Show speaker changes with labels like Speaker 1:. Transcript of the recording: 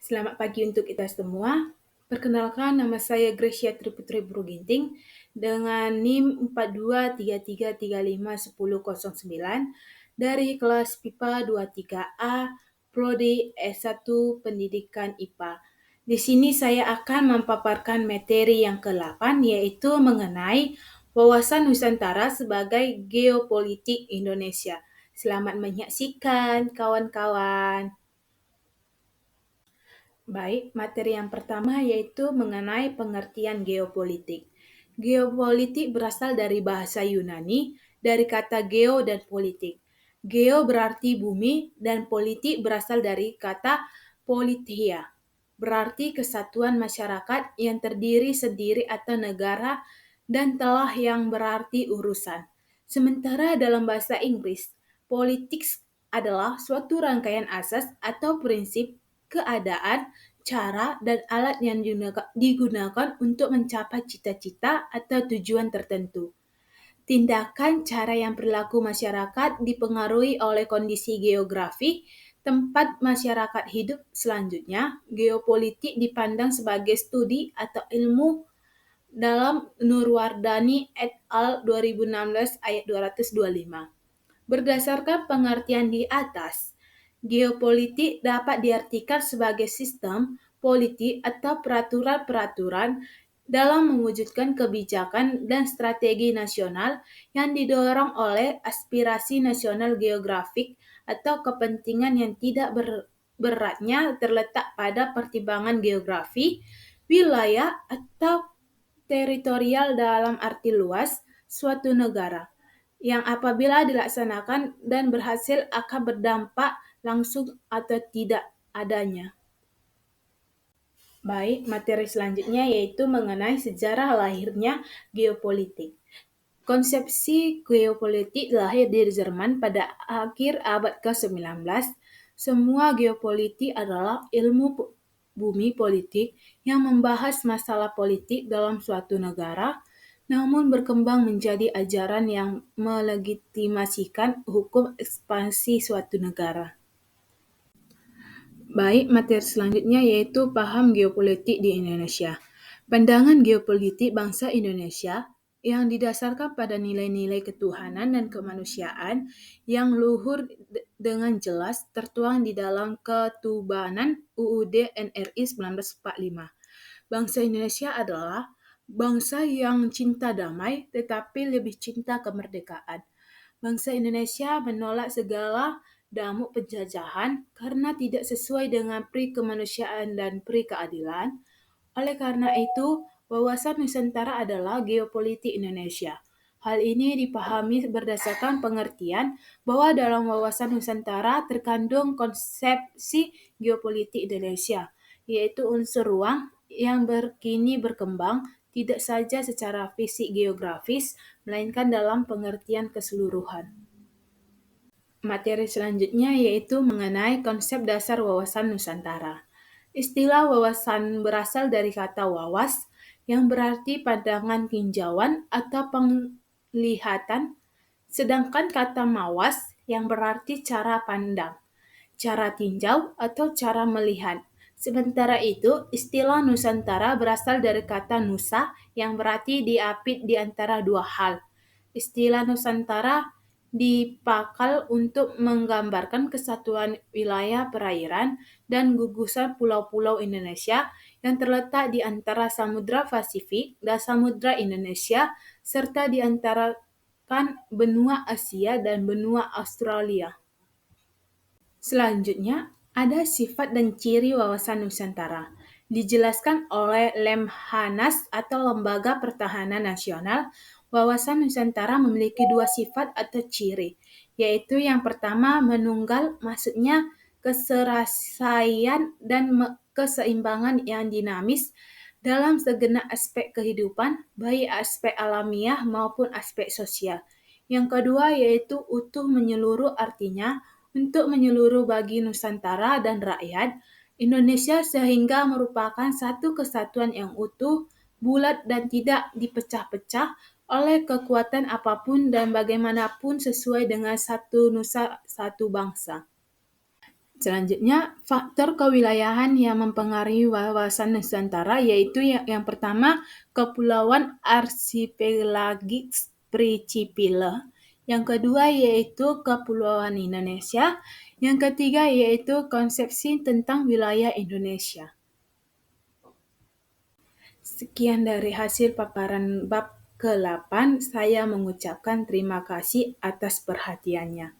Speaker 1: Selamat pagi untuk kita semua. Perkenalkan, nama saya Gracia Triputri Bruginting dengan NIM 4233351009 dari kelas PIPA 23A Prodi S1 Pendidikan IPA. Di sini saya akan memaparkan materi yang ke-8 yaitu mengenai wawasan Nusantara sebagai geopolitik Indonesia. Selamat menyaksikan kawan-kawan. Baik, materi yang pertama yaitu mengenai pengertian geopolitik. Geopolitik berasal dari bahasa Yunani, dari kata geo dan politik. Geo berarti bumi dan politik berasal dari kata politeia, berarti kesatuan masyarakat yang terdiri sendiri atau negara, dan telah yang berarti urusan. Sementara dalam bahasa Inggris, politics adalah suatu rangkaian asas atau prinsip keadaan, cara, dan alat yang digunakan untuk mencapai cita-cita atau tujuan tertentu. Tindakan cara yang berlaku masyarakat dipengaruhi oleh kondisi geografi tempat masyarakat hidup. Selanjutnya, geopolitik dipandang sebagai studi atau ilmu dalam Nurwardani et al. 2016 ayat 225. Berdasarkan pengertian di atas, geopolitik dapat diartikan sebagai sistem politik atau peraturan-peraturan dalam mewujudkan kebijakan dan strategi nasional yang didorong oleh aspirasi nasional geografik atau kepentingan yang tidak beratnya terletak pada pertimbangan geografi, wilayah, atau teritorial dalam arti luas suatu negara yang apabila dilaksanakan dan berhasil akan berdampak langsung atau tidak adanya. Baik, materi selanjutnya yaitu mengenai sejarah lahirnya geopolitik. Konsepsi geopolitik lahir di Jerman pada akhir abad ke-19. Semua geopolitik adalah ilmu bumi politik yang membahas masalah politik dalam suatu negara, namun berkembang menjadi ajaran yang melegitimasikan hukum ekspansi suatu negara. Baik, materi selanjutnya yaitu paham geopolitik di Indonesia. Pandangan geopolitik bangsa Indonesia yang didasarkan pada nilai-nilai ketuhanan dan kemanusiaan yang luhur dengan jelas tertuang di dalam Ketubanan UUD NRI 1945. Bangsa Indonesia adalah bangsa yang cinta damai tetapi lebih cinta kemerdekaan. Bangsa Indonesia menolak segala damuk penjajahan karena tidak sesuai dengan pri kemanusiaan dan pri keadilan. Oleh karena itu, wawasan Nusantara adalah geopolitik Indonesia. Hal ini dipahami berdasarkan pengertian bahwa dalam wawasan Nusantara terkandung konsepsi geopolitik Indonesia, yaitu unsur ruang yang kini berkembang tidak saja secara fisik geografis, melainkan dalam pengertian keseluruhan. Materi selanjutnya yaitu mengenai konsep dasar wawasan Nusantara. Istilah wawasan berasal dari kata wawas yang berarti pandangan tinjauan atau penglihatan, sedangkan kata mawas yang berarti cara pandang, cara tinjau, atau cara melihat. Sementara itu, istilah Nusantara berasal dari kata nusa yang berarti diapit di antara dua hal. Istilah Nusantara dipakai untuk menggambarkan kesatuan wilayah perairan dan gugusan pulau-pulau Indonesia yang terletak di antara Samudra Pasifik dan Samudra Indonesia serta di antara benua Asia dan benua Australia. Selanjutnya, ada sifat dan ciri wawasan Nusantara. Dijelaskan oleh Lemhanas atau Lembaga Pertahanan Nasional, wawasan Nusantara memiliki dua sifat atau ciri, yaitu yang pertama menunggal, maksudnya keserasian dan keseimbangan yang dinamis dalam segenap aspek kehidupan, baik aspek alamiah maupun aspek sosial. Yang kedua yaitu utuh menyeluruh, artinya untuk menyeluruh bagi Nusantara dan rakyat Indonesia sehingga merupakan satu kesatuan yang utuh, bulat dan tidak dipecah-pecah oleh kekuatan apapun dan bagaimanapun sesuai dengan satu nusa, satu bangsa. Selanjutnya, faktor kewilayahan yang mempengaruhi wawasan Nusantara yaitu yang pertama, Kepulauan Archipelagic Principile. Yang kedua yaitu Kepulauan Indonesia. Yang ketiga yaitu konsepsi tentang wilayah Indonesia. Sekian dari hasil paparan bab ke-8. Saya mengucapkan terima kasih atas perhatiannya.